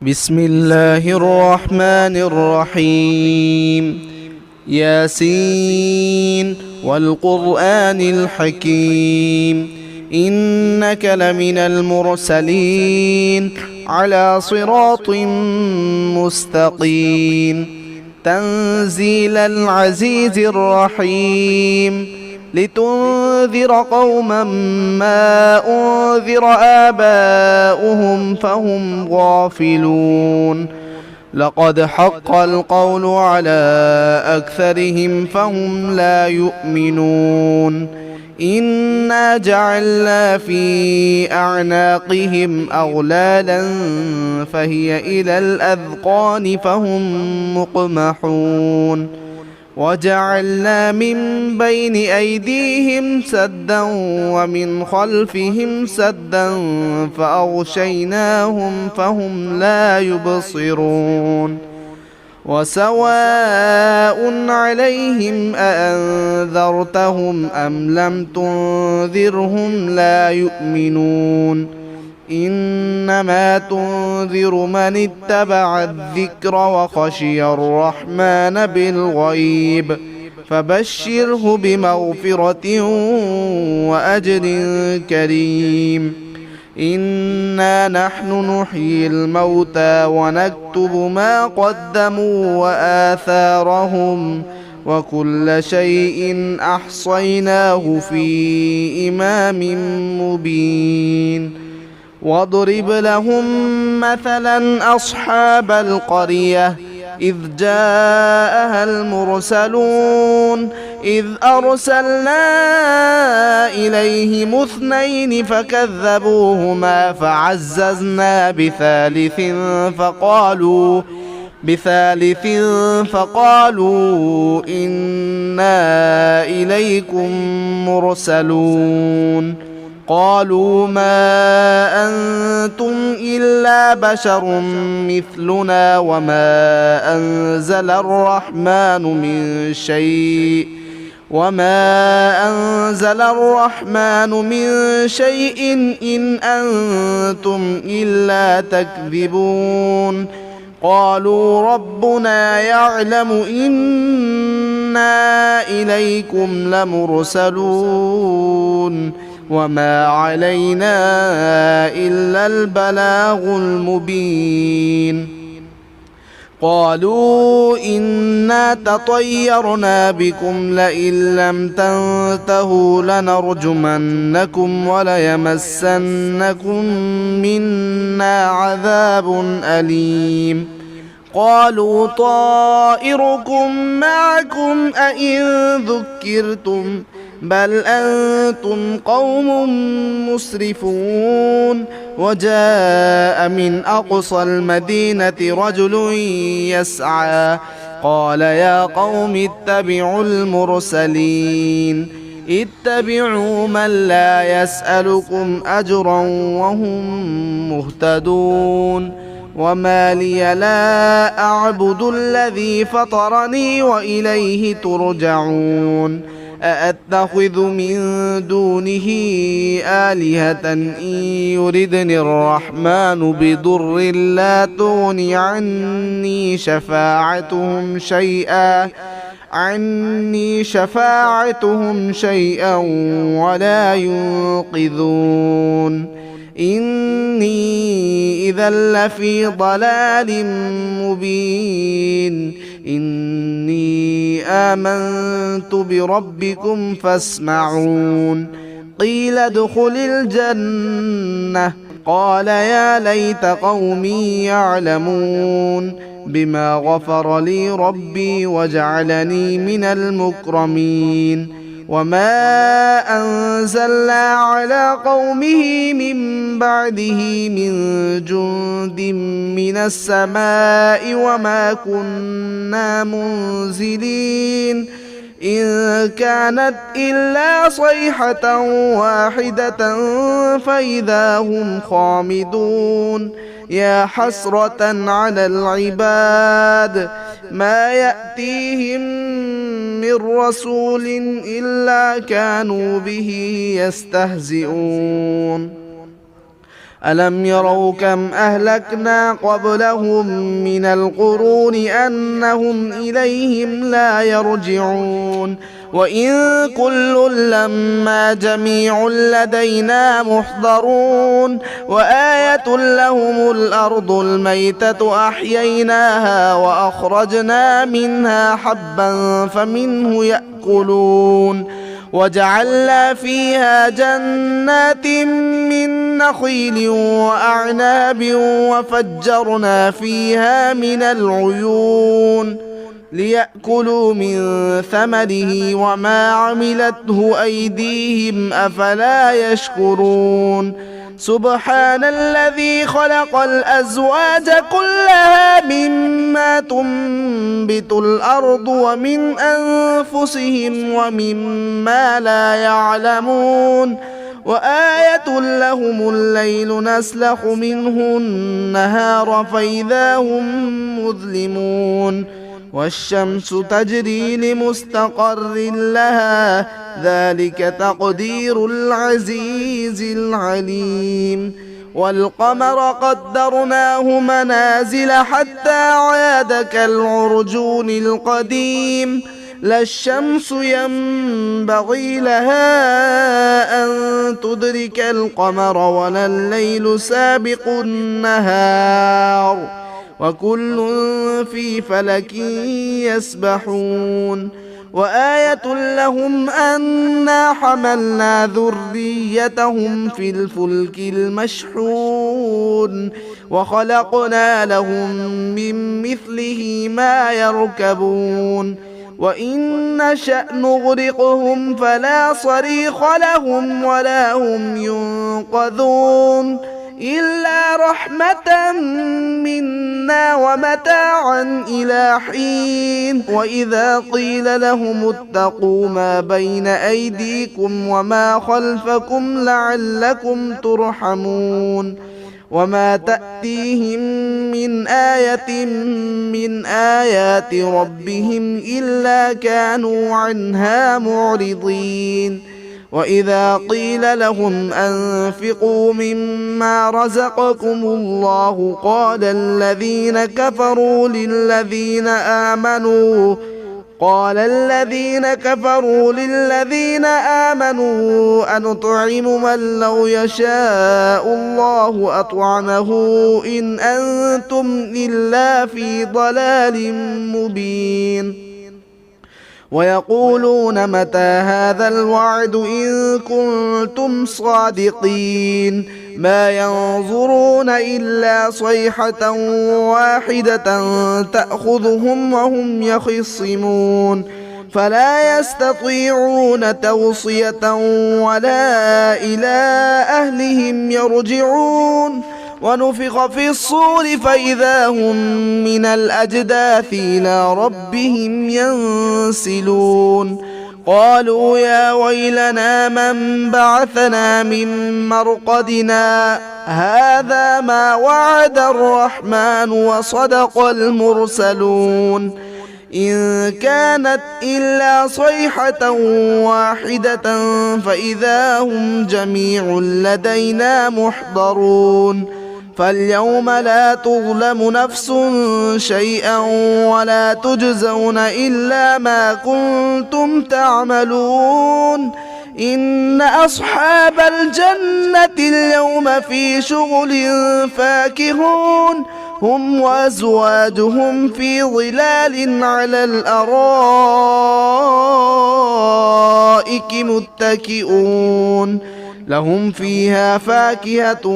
بسم الله الرحمن الرحيم. ياسين والقرآن الحكيم إنك لمن المرسلين على صراط مستقيم تنزيل العزيز الرحيم لتنذر قوما ما أنذر آباؤهم فهم غافلون لقد حق القول على أكثرهم فهم لا يؤمنون إنا جعلنا في أعناقهم أغلالا فهي إلى الأذقان فهم مقمحون وجعلنا من بين أيديهم سدا ومن خلفهم سدا فأغشيناهم فهم لا يبصرون وسواء عليهم أأنذرتهم أم لم تنذرهم لا يؤمنون إنما تنذر من اتبع الذكر وخشي الرحمن بالغيب فبشره بمغفرة وأجر كريم إنا نحن نحيي الموتى ونكتب ما قدموا وآثارهم وكل شيء أحصيناه في إمام مبين واضرب لهم مثلا أصحاب القرية إذ جاءها المرسلون إذ أرسلنا إليهم اثنين فكذبوهما فعززنا بثالث فقالوا إنا إليكم مرسلون قالوا ما أنتم إلا بشر مثلنا وما أنزل الرحمن من شيء إن أنتم إلا تكذبون قالوا ربنا يعلم إنا إليكم لمرسلون وما علينا إلا البلاغ المبين قالوا إنا تطيرنا بكم لئن لم تنتهوا لنرجمنكم وليمسنكم منا عذاب أليم قالوا طائركم معكم أئن ذكرتم بل أنتم قوم مسرفون وجاء من أقصى المدينة رجل يسعى قال يا قوم اتبعوا المرسلين اتبعوا من لا يسألكم أجرا وهم مهتدون وما لي لا أعبد الذي فطرني وإليه ترجعون أأتخذ من دونه آلهة إن يردني الرحمن بضر لا تغن عني شفاعتهم شيئا ولا ينقذون إني إذا لفي ضلال مبين إني آمنت بربكم فاسمعون قيل ادخل الجنة قال يا ليت قومي يعلمون بما غفر لي ربي وجعلني من المكرمين وما أنزلنا على قومه من بعده من جند من السماء وما كنا منزلين إن كانت إلا صيحة واحدة فإذا هم خامدون يا حسرة على العباد ما يأتيهم من رسول إلا كانوا به يستهزئون ألم يروا كم أهلكنا قبلهم من القرون أنهم إليهم لا يرجعون وإن كل لما جميع لدينا محضرون وآية لهم الأرض الميتة أحييناها وأخرجنا منها حبا فمنه يأكلون وجعلنا فيها جنات من نخيل وأعناب وفجرنا فيها من العيون ليأكلوا من ثمره وما عملته أيديهم أفلا يشكرون سبحان الذي خلق الأزواج كلها مما تنبت الأرض ومن أنفسهم ومما لا يعلمون وآية لهم الليل نسلخ منه النهار فإذا هم مظلمون والشمس تجري لمستقر لها ذلك تقدير العزيز العليم والقمر قدرناه منازل حتى عاد كالعرجون القديم لا الشمس ينبغي لها أن تدرك القمر ولا الليل سابق النهار وكل في فلك يسبحون وآية لهم أنا حملنا ذريتهم في الفلك المشحون وخلقنا لهم من مثله ما يركبون وإن نشأ نغرقهم فلا صريخ لهم ولا هم ينقذون إلا رحمة منا ومتاعا إلى حين وإذا قيل لهم اتقوا ما بين أيديكم وما خلفكم لعلكم ترحمون وما تأتيهم من آية من آيات ربهم إلا كانوا عنها معرضين وإذا قيل لهم أنفقوا مما رزقكم الله قال الذين كفروا للذين آمنوا أنطعم من لو يشاء الله أطعمه إن أنتم إلا في ضلال مبين ويقولون متى هذا الوعد إن كنتم صادقين ما ينظرون إلا صيحة واحدة تأخذهم وهم يخصمون فلا يستطيعون توصية ولا إلى أهلهم يرجعون ونفخ في الصور فإذا هم من الأجداث إلى ربهم ينسلون قالوا يا ويلنا من بعثنا من مرقدنا هذا ما وعد الرحمن وصدق المرسلون إن كانت إلا صيحة واحدة فإذا هم جميع لدينا محضرون فاليوم لا تظلم نفس شيئا ولا تجزون إلا ما كنتم تعملون إن أصحاب الجنة اليوم في شغل فاكهون هم وأزواجهم في ظلال على الأرائك متكئون لهم فيها فاكهة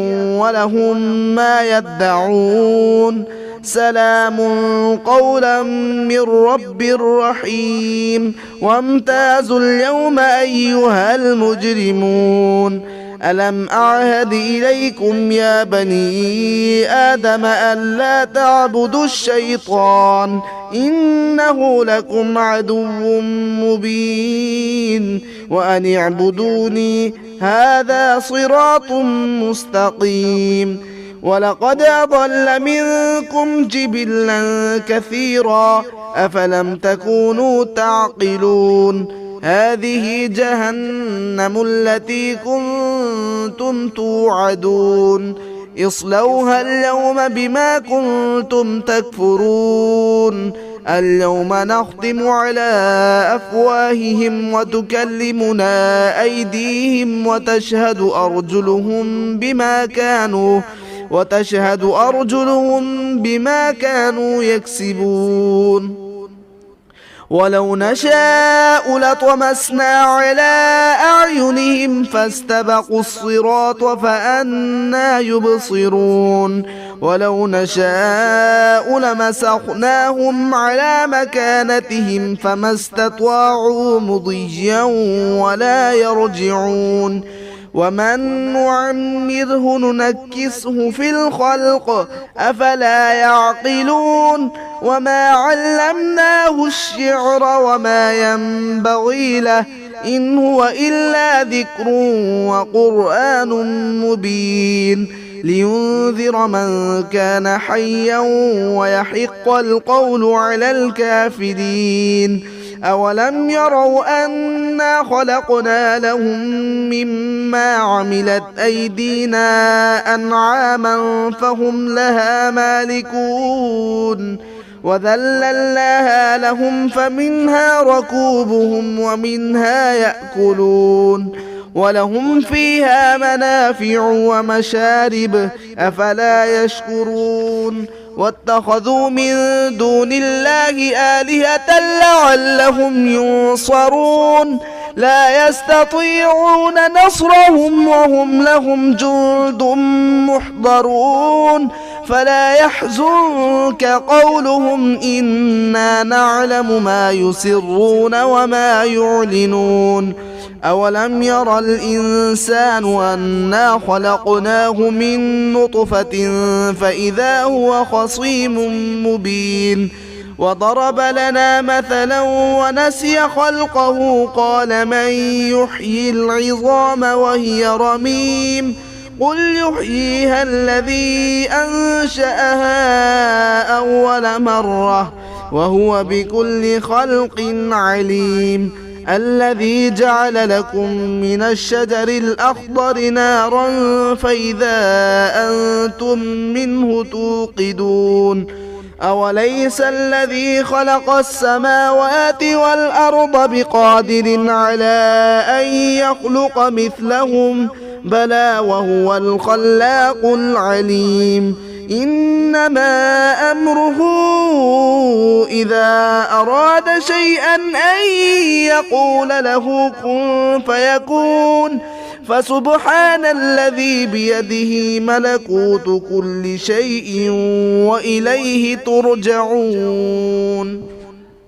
ولهم ما يدعون سلام قولا من رب رحيم وامتازوا اليوم أيها المجرمون ألم أعهد إليكم يا بني آدم ألا تعبدوا الشيطان إنه لكم عدو مبين وأن اعبدوني هذا صراط مستقيم ولقد أضل منكم جبلا كثيرا أفلم تكونوا تعقلون هذه جهنم التي كنتم توعدون اصلوها اليوم بما كنتم تكفرون اليوم نختم على أفواههم وتكلمنا أيديهم وتشهد أرجلهم بما كانوا يكسبون ولو نشاء لطمسنا على أعينهم فاستبقوا الصراط فأنى يبصرون ولو نشاء لمسخناهم على مكانتهم فما استطاعوا مضيا ولا يرجعون ومن نعمره ننكسه في الخلق أفلا يعقلون وما علمناه الشعر وما ينبغي له إن هو إلا ذكر وقرآن مبين لينذر من كان حيا ويحق القول على الكافرين أولم يروا أنا خلقنا لهم مما عملت أيدينا أنعاما فهم لها مالكون وذللناها لهم فمنها ركوبهم ومنها يأكلون ولهم فيها منافع ومشارب أفلا يشكرون واتخذوا من دون الله آلهة لعلهم ينصرون لا يستطيعون نصرهم وهم لهم جند محضرون فلا يحزنك قولهم إنا نعلم ما يسرون وما يعلنون أولم ير الإنسان أنا خلقناه من نطفة فإذا هو خصيم مبين وضرب لنا مثلا ونسي خلقه قال من يحيي العظام وهي رميم قل يحييها الذي أنشأها أول مرة وهو بكل خلق عليم الذي جعل لكم من الشجر الأخضر نارا فإذا أنتم منه توقدون أوليس الذي خلق السماوات والأرض بقادر على أن يخلق مثلهم بلى وهو الخلاق العليم إنما أمره إذا أراد شيئا أن يقول له كن فيكون فسبحان الذي بيده ملكوت كل شيء وإليه ترجعون.